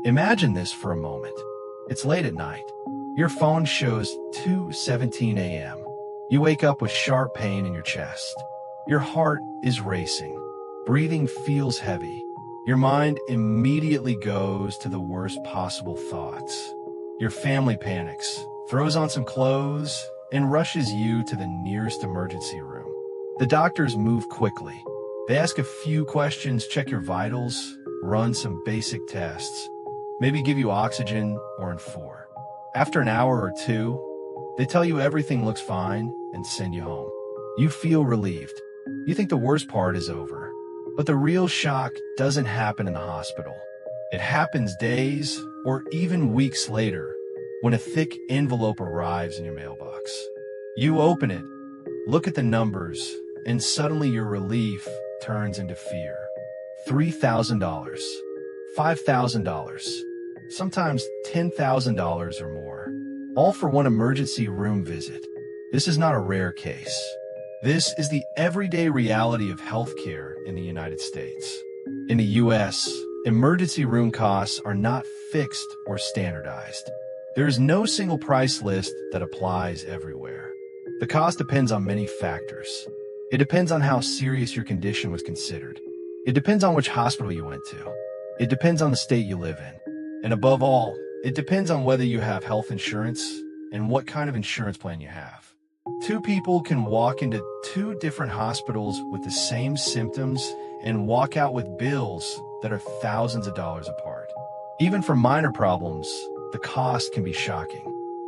Imagine this for a moment. It's late at night. Your phone shows 2:17 a.m. You wake up with sharp pain in your chest. Your heart is racing. Breathing feels heavy. Your mind immediately goes to the worst possible thoughts. Your family panics, throws on some clothes, and rushes you to the nearest emergency room. The doctors move quickly. They ask a few questions, check your vitals, run some basic tests, maybe give you oxygen or N4. After an hour or two, they tell you everything looks fine and send you home. You feel relieved. You think the worst part is over. But the real shock doesn't happen in the hospital. It happens days or even weeks later when a thick envelope arrives in your mailbox. You open it, look at the numbers, and suddenly your relief turns into fear. $3,000, $5,000, sometimes $10,000 or more, all for one emergency room visit. This is not a rare case. This is the everyday reality of healthcare in the United States. In the US, emergency room costs are not fixed or standardized. There is no single price list that applies everywhere. The cost depends on many factors. It depends on how serious your condition was considered. It depends on which hospital you went to. It depends on the state you live in. And above all, it depends on whether you have health insurance and what kind of insurance plan you have. Two people can walk into two different hospitals with the same symptoms and walk out with bills that are thousands of dollars apart. Even for minor problems, the cost can be shocking.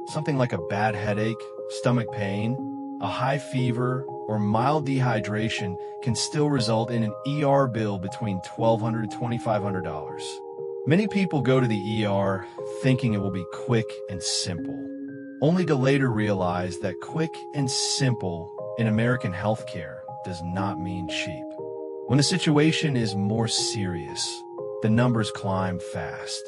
Something like a bad headache, stomach pain, a high fever, or mild dehydration can still result in an ER bill between $1,200 and $2,500. Many people go to the ER thinking it will be quick and simple, only to later realize that quick and simple in American healthcare does not mean cheap. When the situation is more serious, the numbers climb fast.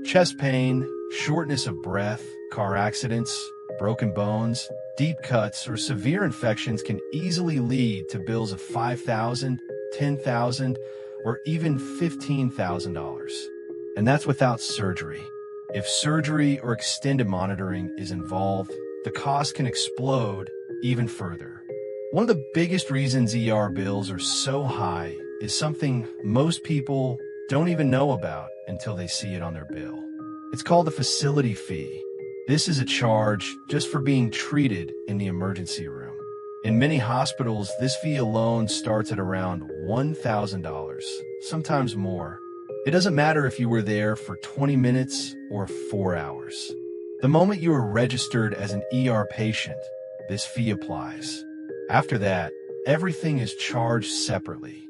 Chest pain, shortness of breath, car accidents, broken bones, deep cuts, or severe infections can easily lead to bills of $5,000, $10,000, or even $15,000. And that's without surgery. If surgery or extended monitoring is involved, the cost can explode even further. One of the biggest reasons ER bills are so high is something most people don't even know about until they see it on their bill. It's called the facility fee. This is a charge just for being treated in the emergency room. In many hospitals, this fee alone starts at around $1,000, sometimes more. It doesn't matter if you were there for 20 minutes or 4 hours. The moment you are registered as an ER patient, this fee applies. After that, everything is charged separately.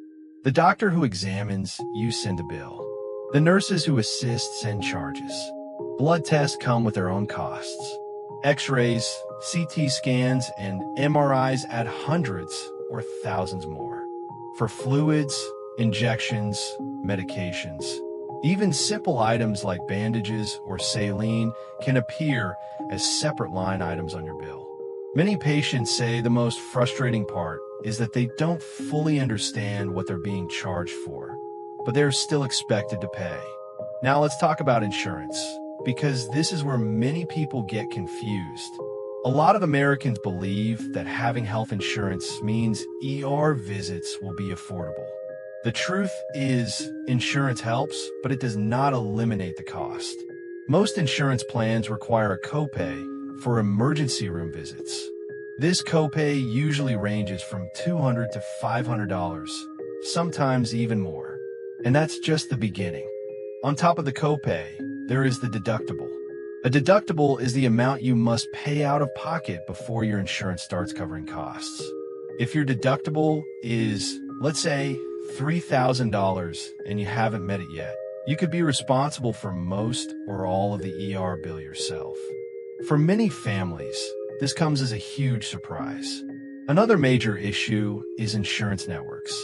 The doctor who examines, you send a bill. The nurses who assist send charges. Blood tests come with their own costs. X-rays, CT scans, and MRIs add hundreds or thousands more. For fluids, injections, medications, even simple items like bandages or saline can appear as separate line items on your bill. Many patients say the most frustrating part is that they don't fully understand what they're being charged for, but they're still expected to pay. Now let's talk about insurance, because this is where many people get confused. A lot of Americans believe that having health insurance means ER visits will be affordable. The truth is, insurance helps, but it does not eliminate the cost. Most insurance plans require a copay for emergency room visits. This copay usually ranges from $200 to $500, sometimes even more. And that's just the beginning. On top of the copay, there is the deductible. A deductible is the amount you must pay out of pocket before your insurance starts covering costs. If your deductible is, let's say, $3,000 and you haven't met it yet, you could be responsible for most or all of the ER bill yourself. For many families, this comes as a huge surprise. Another major issue is insurance networks.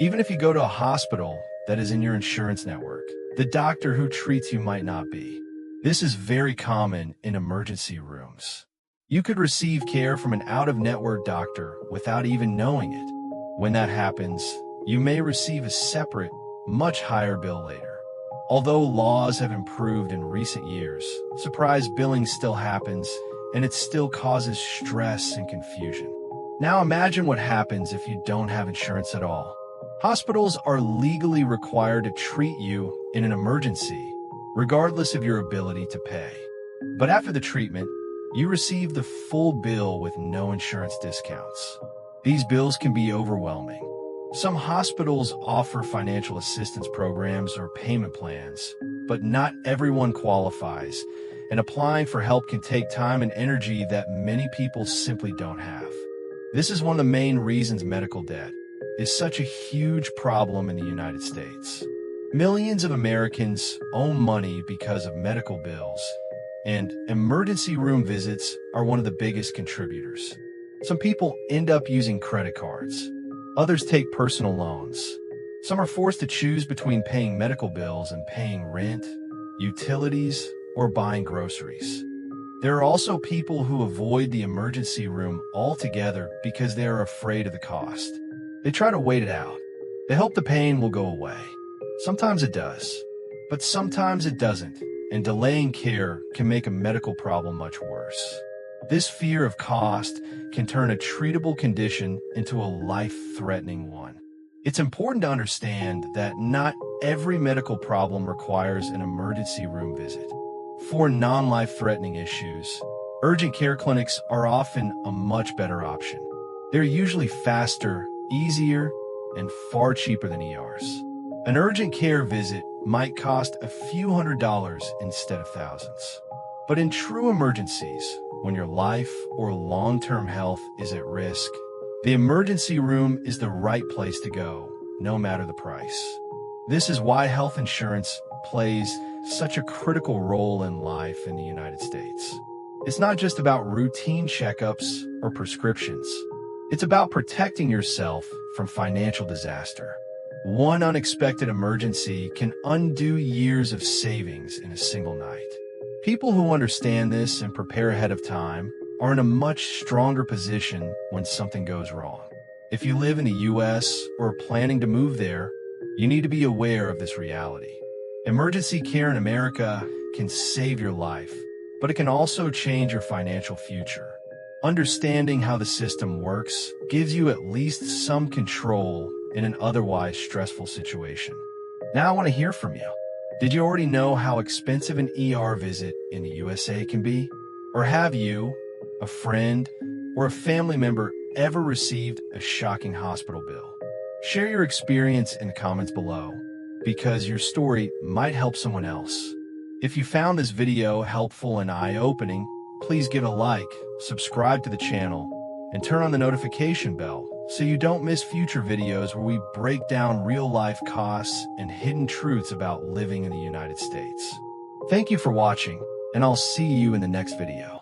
Even if you go to a hospital that is in your insurance network, the doctor who treats you might not be. This is very common in emergency rooms. You could receive care from an out-of-network doctor without even knowing it. When that happens, you may receive a separate, much higher bill later. Although laws have improved in recent years, surprise billing still happens, and it still causes stress and confusion. Now imagine what happens if you don't have insurance at all. Hospitals are legally required to treat you in an emergency, regardless of your ability to pay. But after the treatment, you receive the full bill with no insurance discounts. These bills can be overwhelming. Some hospitals offer financial assistance programs or payment plans, but not everyone qualifies, and applying for help can take time and energy that many people simply don't have. This is one of the main reasons medical debt is such a huge problem in the United States. Millions of Americans owe money because of medical bills, and emergency room visits are one of the biggest contributors. Some people end up using credit cards. Others take personal loans. Some are forced to choose between paying medical bills and paying rent, utilities, or buying groceries. There are also people who avoid the emergency room altogether because they are afraid of the cost. They try to wait it out. They hope the pain will go away. Sometimes it does, but sometimes it doesn't, and delaying care can make a medical problem much worse. This fear of cost can turn a treatable condition into a life-threatening one. It's important to understand that not every medical problem requires an emergency room visit. For non-life-threatening issues, urgent care clinics are often a much better option. They're usually faster, easier, and far cheaper than ERs. An urgent care visit might cost a few $100s instead of thousands. But in true emergencies, when your life or long-term health is at risk, the emergency room is the right place to go, no matter the price. This is why health insurance plays such a critical role in life in the United States. It's not just about routine checkups or prescriptions. It's about protecting yourself from financial disaster. One unexpected emergency can undo years of savings in a single night. People who understand this and prepare ahead of time are in a much stronger position when something goes wrong. If you live in the US or are planning to move there, you need to be aware of this reality. Emergency care in America can save your life, but it can also change your financial future. Understanding how the system works gives you at least some control in an otherwise stressful situation. Now I want to hear from you. Did you already know how expensive an ER visit in the USA can be? Or have you, a friend, or a family member ever received a shocking hospital bill? Share your experience in the comments below, because your story might help someone else. If you found this video helpful and eye-opening, please give it a like, subscribe to the channel, and turn on the notification bell so you don't miss future videos where we break down real-life costs and hidden truths about living in the United States. Thank you for watching, and I'll see you in the next video.